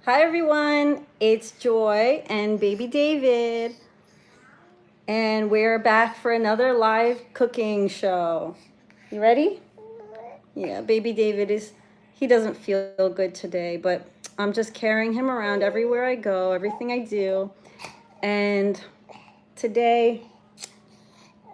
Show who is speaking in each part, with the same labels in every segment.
Speaker 1: Hi everyone, it's Joy and baby David, and we're back for another live cooking show. You ready? Yeah, baby David he doesn't feel good today, but I'm just carrying him around everywhere I go, everything I do. And today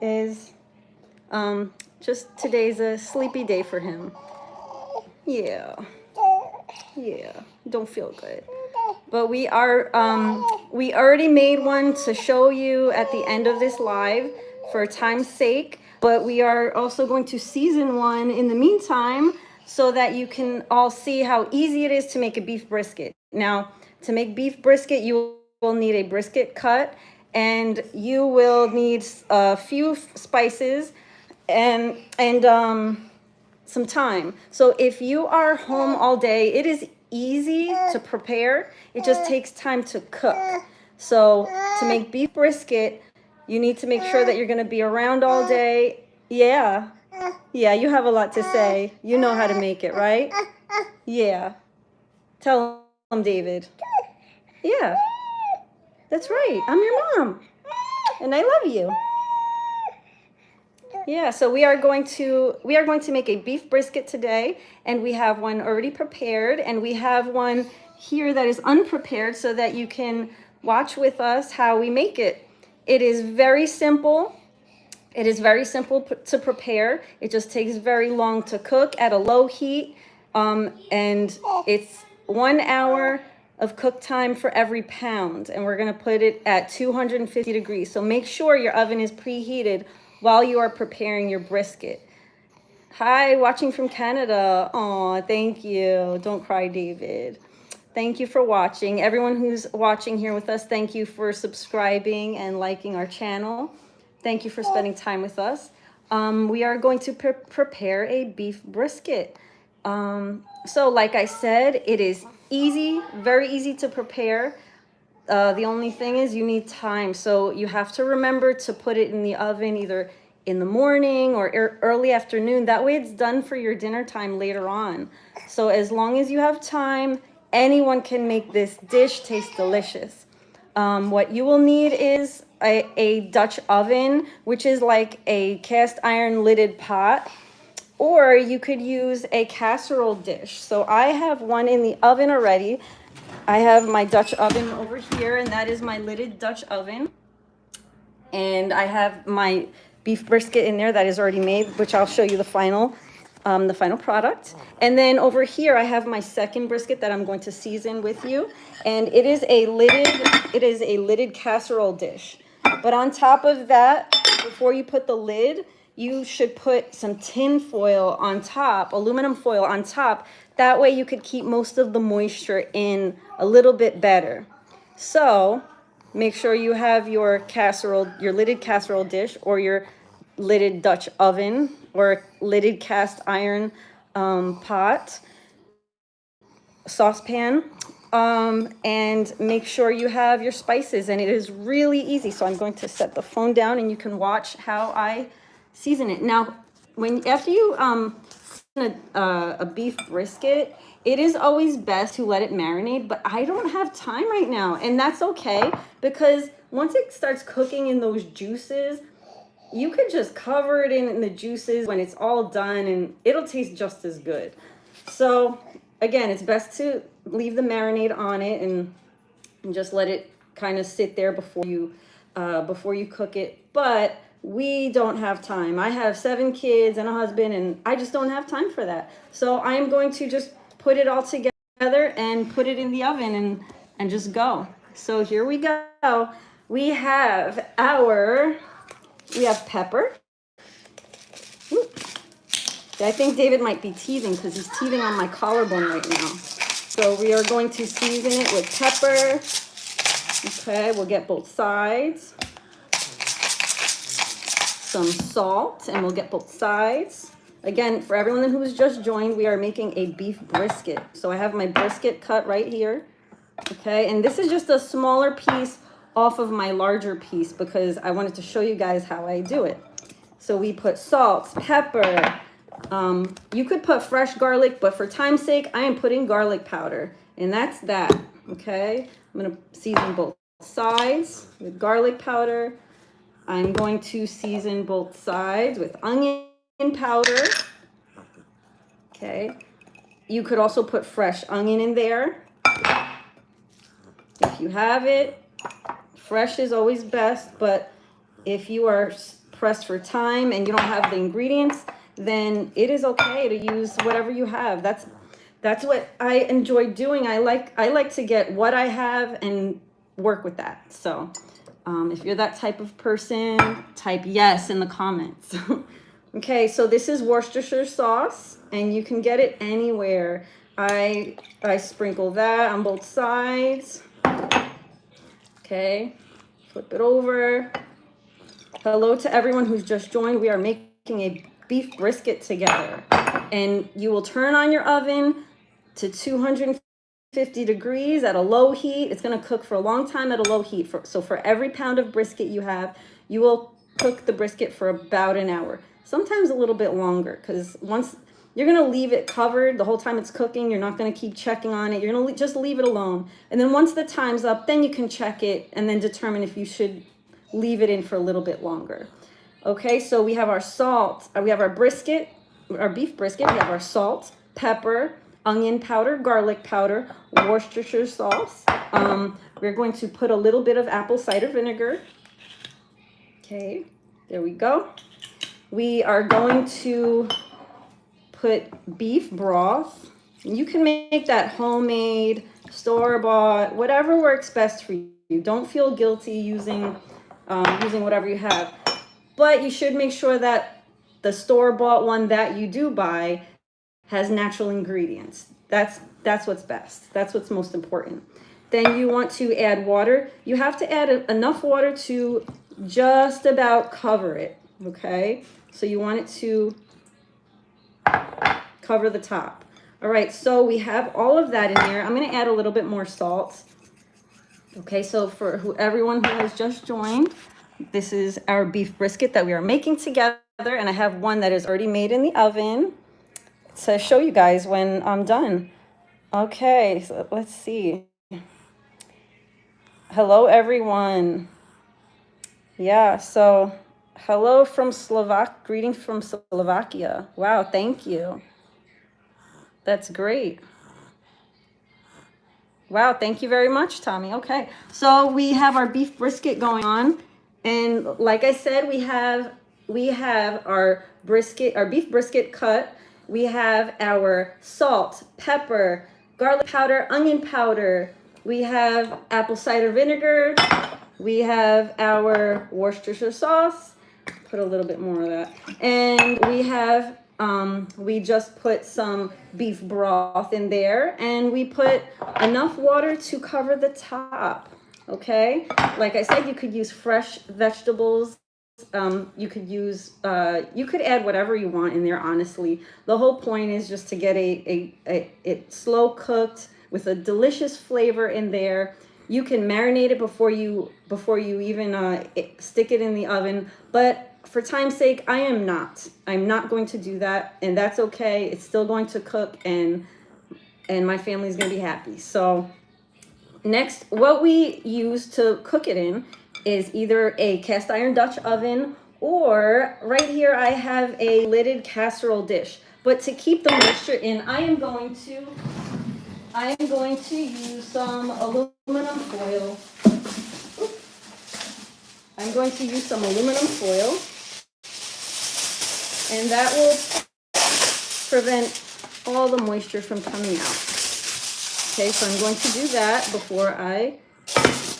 Speaker 1: is today's a sleepy day for him. Yeah. Yeah, don't feel good. But we already made one to show you at the end of this live for time's sake, but we are also going to season one in the meantime so that you can all see how easy it is to make a beef brisket. Now, to make beef brisket, you will need a brisket cut, and you will need a few spices and some time. So if you are home all day, it is easy to prepare. It just takes time to cook. So to make beef brisket, you need to make sure that you're going to be around all day. Yeah. Yeah, you have a lot to say. You know how to make it, right? Yeah. Tell them, David. Yeah. That's right. I'm your mom. And I love you. Yeah, so we are going to make a beef brisket today, and we have one already prepared, and we have one here that is unprepared so that you can watch with us how we make it. It is very simple. It is very simple to prepare. It just takes very long to cook at a low heat, and it's 1 hour of cook time for every pound, and we're gonna put it at 250 degrees. So make sure your oven is preheated while you are preparing your brisket. Hi, watching from Canada. Aw, thank you. Don't cry, David. Thank you for watching. Everyone who's watching here with us, thank you for subscribing and liking our channel. Thank you for spending time with us. We are going to prepare a beef brisket. So like I said, it is easy, very easy to prepare. The only thing is you need time. So you have to remember to put it in the oven either in the morning or early afternoon. That way it's done for your dinner time later on. So as long as you have time, anyone can make this dish taste delicious. What you will need is a Dutch oven, which is like a cast iron lidded pot, or you could use a casserole dish. So I have one in the oven already. I have my Dutch oven over here, and that is my lidded Dutch oven. And I have my beef brisket in there that is already made, which I'll show you the final product. And then over here, I have my second brisket that I'm going to season with you. And it is a lidded casserole dish. But on top of that, before you put the lid, you should put some tin foil on top, aluminum foil on top. That way you could keep most of the moisture in a little bit better. So make sure you have your lidded casserole dish, or your lidded Dutch oven, or lidded cast iron pot, saucepan, and make sure you have your spices. And it is really easy. So I'm going to set the phone down and you can watch how I season it. Now, after you season a beef brisket, it is always best to let it marinate, but I don't have time right now, and that's okay, because once it starts cooking in those juices, you could just cover it in the juices when it's all done, and it'll taste just as good. So again, it's best to leave the marinade on it and just let it kind of sit there before you cook it. But we don't have time. I have 7 kids and a husband, and I just don't have time for that. So I'm going to just put it all together and put it in the oven and just go. So here we go. We have pepper. Whoop. I think David might be teething because he's teething on my collarbone right now. So we are going to season it with pepper. Okay, we'll get both sides. Some salt, and we'll get both sides. Again, for everyone who's just joined, we are making a beef brisket. So I have my brisket cut right here. Okay, and this is just a smaller piece off of my larger piece because I wanted to show you guys how I do it. So we put salt, pepper. You could put fresh garlic, but for time's sake, I am putting garlic powder, and that's that. Okay, I'm gonna season both sides with garlic powder. I'm going to season both sides with onion powder. Okay, you could also put fresh onion in there if you have it. Fresh is always best, but if you are pressed for time and you don't have the ingredients, then it is okay to use whatever you have. That's what I enjoy doing. I like to get what I have and work with that. So if you're that type of person, type yes in the comments. Okay, so this is Worcestershire sauce, and you can get it anywhere. I sprinkle that on both sides. Okay, flip it over. Hello to everyone who's just joined. We are making a beef brisket together, and you will turn on your oven to 250 degrees at a low heat. It's going to cook for a long time at a low heat. So for every pound of brisket you have, you will cook the brisket for about an hour, sometimes a little bit longer, because once you're going to leave it covered the whole time it's cooking, you're not going to keep checking on it. You're going to just leave it alone. And then once the time's up, then you can check it and then determine if you should leave it in for a little bit longer. Okay, so we have our salt, we have our brisket, our beef brisket, we have our salt, pepper, onion powder, garlic powder, Worcestershire sauce. We're going to put a little bit of apple cider vinegar. Okay, there we go. We are going to put beef broth. You can make that homemade, store-bought, whatever works best for you. Don't feel guilty using whatever you have, but you should make sure that the store-bought one that you do buy has natural ingredients. That's what's best. That's what's most important. Then you want to add water. You have to add enough water to just about cover it. Okay, so you want it to cover the top. All right, so we have all of that in there. I'm going to add a little bit more salt. Okay, so for everyone who has just joined, this is our beef brisket that we are making together, and I have one that is already made in the oven to show you guys when I'm done. Okay, so let's see. Hello, everyone. Yeah, so hello from greetings from Slovakia. Wow, thank you. That's great. Wow, thank you very much, Tommy. Okay, so we have our beef brisket going on, and like I said, we have our brisket, our beef brisket cut. We have our salt, pepper, garlic powder, onion powder. We have apple cider vinegar. We have our Worcestershire sauce. Put a little bit more of that, and we have we just put some beef broth in there, and we put enough water to cover the top. Okay, like I said, you could use fresh vegetables. You could add whatever you want in there. Honestly, the whole point is just to get it slow cooked with a delicious flavor in there. You can marinate it before you even stick it in the oven, but for time's sake, I'm not going to do that, and that's okay. It's still going to cook, and my family's going to be happy. So next, what we use to cook it in is either a cast iron Dutch oven, or right here I have a lidded casserole dish. But to keep the moisture in, I am going to use some aluminum foil. I'm going to use some aluminum foil, and that will prevent all the moisture from coming out. Okay, so I'm going to do that before I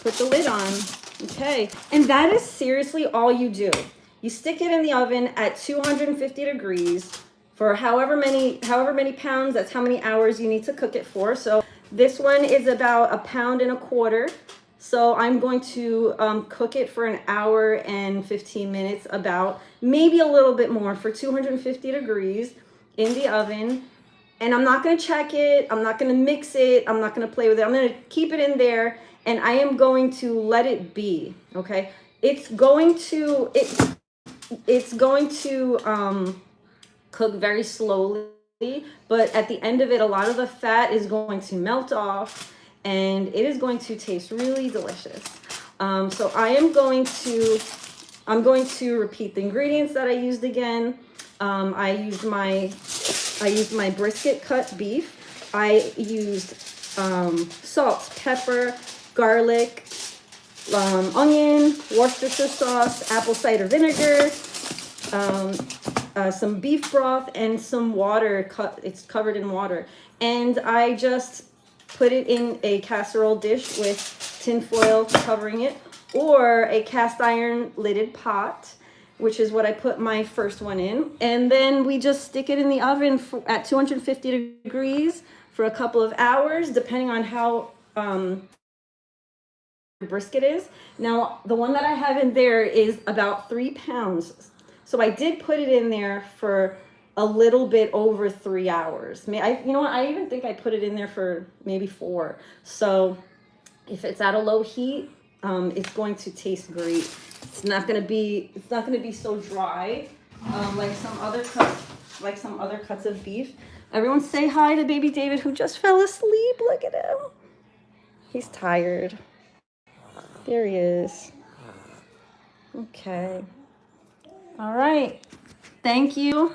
Speaker 1: put the lid on. Okay, and that is seriously all you do. You stick it in the oven at 250 degrees for however many pounds. That's how many hours you need to cook it for. So this one is about 1.25 pounds. So I'm going to cook it for 1 hour and 15 minutes, about maybe a little bit more, for 250 degrees in the oven. And I'm not going to check it. I'm not going to mix it. I'm not going to play with it. I'm going to keep it in there, and I am going to let it be. Okay, it's going to cook very slowly, but at the end of it, a lot of the fat is going to melt off, and it is going to taste really delicious. So I'm going to repeat the ingredients that I used again. I used my brisket cut beef. I used salt, pepper, garlic, onion, Worcestershire sauce, apple cider vinegar, some beef broth, and some water. It's covered in water. And I just put it in a casserole dish with tin foil covering it, or a cast iron lidded pot, which is what I put my first one in. And then we just stick it in the oven at 250 degrees for a couple of hours, depending on how brisket is. Now, the one that I have in there is about 3 pounds. So I did put it in there for a little bit over 3 hours. You know what? I even think I put it in there for maybe 4. So if it's at a low heat, it's going to taste great. It's not gonna be so dry like some other cuts of beef. Everyone say hi to baby David, who just fell asleep. Look at him. He's tired. There he is. Okay. All right. Thank you.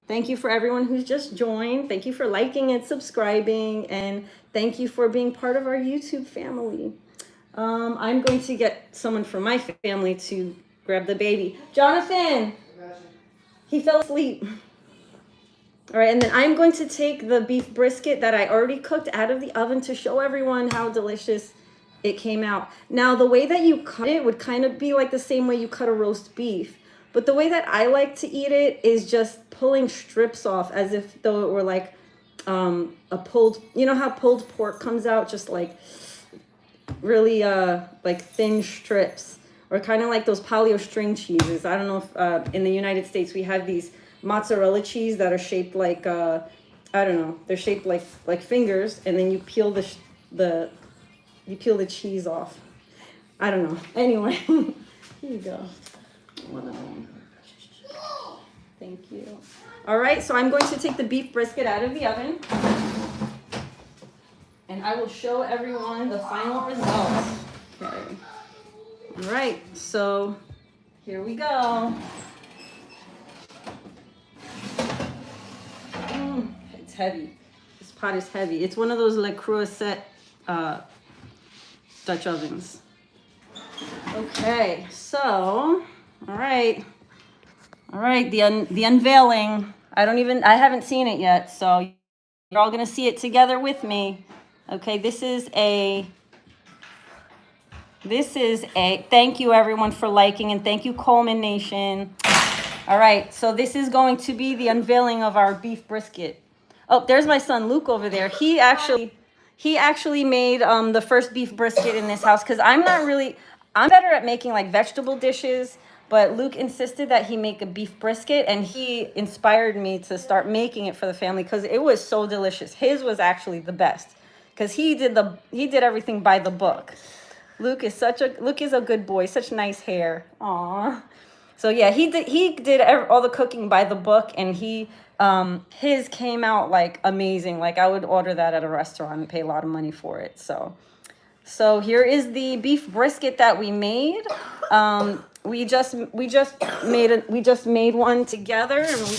Speaker 1: Thank you for everyone who's just joined. Thank you for liking and subscribing, and thank you for being part of our YouTube family. I'm going to get someone from my family to grab the baby. Jonathan! He fell asleep. All right, and then I'm going to take the beef brisket that I already cooked out of the oven to show everyone how delicious it came out. Now, the way that you cut it would kind of be like the same way you cut a roast beef. But the way that I like to eat it is just pulling strips off as if though it were like a pulled, you know how pulled pork comes out, just like really like thin strips, or kind of like those paleo string cheeses. I don't know if in the United States we have these mozzarella cheese that are shaped like I don't know, they're shaped like fingers, and then you peel the cheese off. I don't know. Anyway, here you go. One of them. Thank you. All right, so I'm going to take the beef brisket out of the oven, and I will show everyone the final results. Okay. All right, so here we go. It's heavy. This pot is heavy. It's one of those Le Creuset Dutch ovens. Okay, so all right, the unveiling. I haven't seen it yet, so you're all gonna see it together with me. Okay, this is a. Thank you everyone for liking, and thank you Coleman Nation. All right, so this is going to be the unveiling of our beef brisket. Oh, there's my son Luke over there. He actually made the first beef brisket in this house, because I'm better at making like vegetable dishes, but Luke insisted that he make a beef brisket, and he inspired me to start making it for the family because it was so delicious. His was actually the best because he did everything by the book. Luke is a good boy, such nice hair. Aw. So yeah, he did all the cooking by the book, and his came out like amazing. Like I would order that at a restaurant and pay a lot of money for it. So here is the beef brisket that we made. We just made one together, and we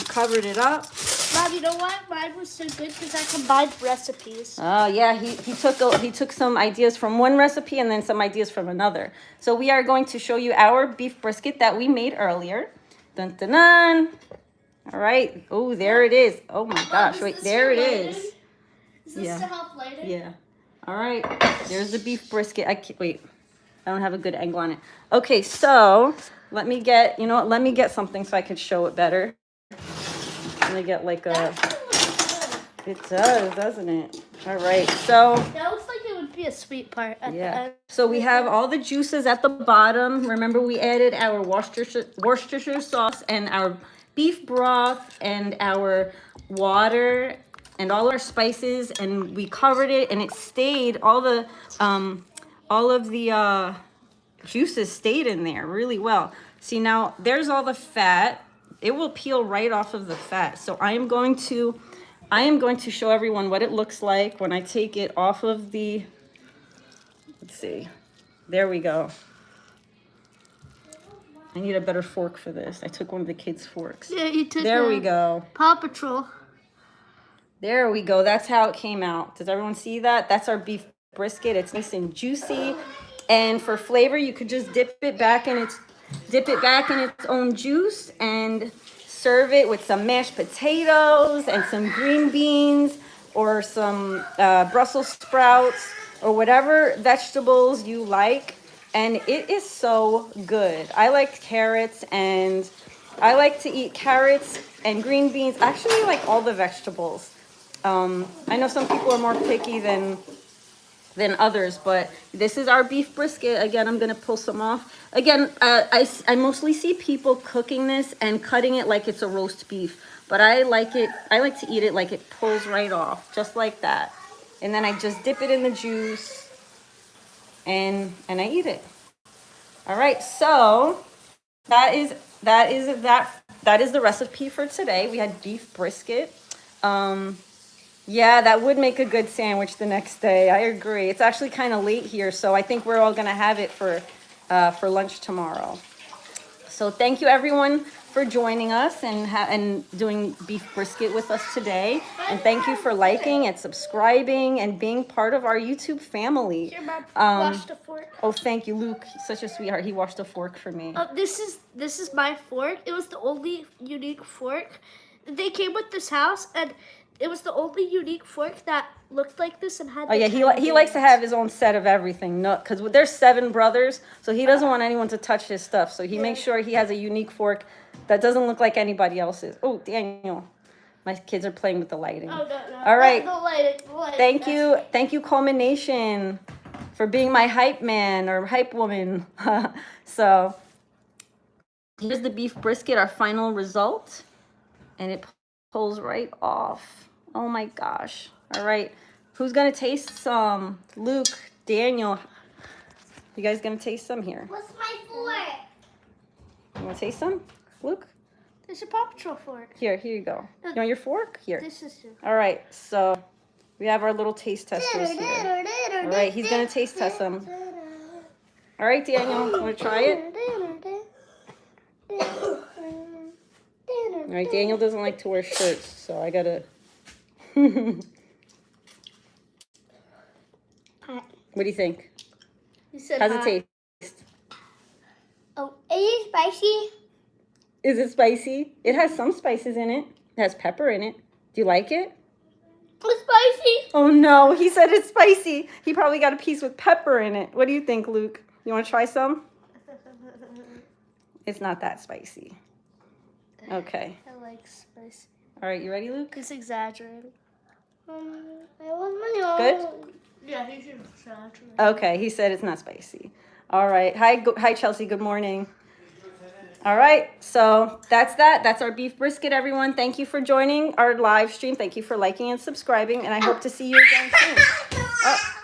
Speaker 1: covered it up.
Speaker 2: Mom, you know what? Mine was so good because I combined recipes.
Speaker 1: Oh yeah, he took some ideas from one recipe and then some ideas from another. So we are going to show you our beef brisket that we made earlier. Dun dun dun. All right. Oh, there it is. Oh my gosh! Wait, there it is.
Speaker 2: Is this to help later?
Speaker 1: Yeah. All right. There's the beef brisket. Wait. I don't have a good angle on it. Okay, so let me get something so I could show it better. Let me get like a. It does, doesn't it? All right, so.
Speaker 2: That looks like it would be a sweet part at the end.
Speaker 1: So we have all the juices at the bottom. Remember, we added our Worcestershire sauce and our beef broth and our water and all our spices, and we covered it, and it stayed. All of the juices stayed in there really well. See, now there's all the fat. It will peel right off of the fat. So I am going to I am going to show everyone what it looks like when I take it off of the, let's see, there we go. I need a better fork for this. I took one of the kids' forks.
Speaker 2: Yeah, you took
Speaker 1: There we go.
Speaker 2: Paw Patrol.
Speaker 1: There we go. That's how it came out. Does everyone see that? That's our beef brisket. It's nice and juicy. And for flavor, you could just dip it back in its own juice and serve it with some mashed potatoes and some green beans or some Brussels sprouts or whatever vegetables you like. And it is so good. I like carrots, and I like to eat carrots and green beans. Actually, I like all the vegetables. I know some people are more picky than others, but this is our beef brisket. Again, I'm gonna pull some off. Again, I mostly see people cooking this and cutting it like it's a roast beef, but I like to eat it like it pulls right off, just like that. And then I just dip it in the juice and I eat it. All right, so that is the recipe for today. We had beef brisket. Yeah, that would make a good sandwich the next day. I agree. It's actually kind of late here, so I think we're all gonna have it for lunch tomorrow. So thank you everyone for joining us and doing beef brisket with us today. And thank you for liking and subscribing and being part of our YouTube family.
Speaker 2: Here, Mom, wash the fork.
Speaker 1: Oh, thank you, Luke. Such a sweetheart. He washed a fork for me.
Speaker 2: This is my fork. It was the only unique fork. They came with this house, and it was the only unique fork that looked like this and had.
Speaker 1: Oh yeah, he likes to have his own set of everything. No, because there's 7 brothers, so he doesn't want anyone to touch his stuff. So he makes sure he has a unique fork that doesn't look like anybody else's. Oh, Daniel, my kids are playing with the lighting.
Speaker 2: Oh, no.
Speaker 1: All right.
Speaker 2: The lighting.
Speaker 1: Thank you, Culmination, for being my hype man or hype woman. So here's the beef brisket, our final result, and it pulls right off. Oh my gosh. All right. Who's going to taste some? Luke, Daniel. You guys going to taste some here?
Speaker 2: What's my fork?
Speaker 1: You want to taste some? Luke?
Speaker 2: It's a Paw Patrol fork.
Speaker 1: Here you go. You want your fork? Here.
Speaker 2: This is it.
Speaker 1: All right. So we have our little taste testers here. All right. He's going to taste test them. All right, Daniel. You want to try it? All right. Daniel doesn't like to wear shirts, so I got to... What do you think?
Speaker 2: You said
Speaker 1: How's
Speaker 2: hot.
Speaker 1: it taste?
Speaker 2: Oh, is it spicy?
Speaker 1: Is it spicy? It has some spices in it. It has pepper in it. Do you like it?
Speaker 2: It's spicy.
Speaker 1: Oh no, he said it's spicy. He probably got a piece with pepper in it. What do you think, Luke? You want to try some? It's not that spicy. Okay.
Speaker 2: I like spicy.
Speaker 1: All right, you ready, Luke?
Speaker 2: It's exaggerated. I want my own.
Speaker 1: Good?
Speaker 2: Yeah, he should exaggerate.
Speaker 1: Okay, he said it's not spicy. All right. Hi, Chelsea. Good morning. All right, so that's that. That's our beef brisket, everyone. Thank you for joining our live stream. Thank you for liking and subscribing, and I hope to see you again soon. Oh.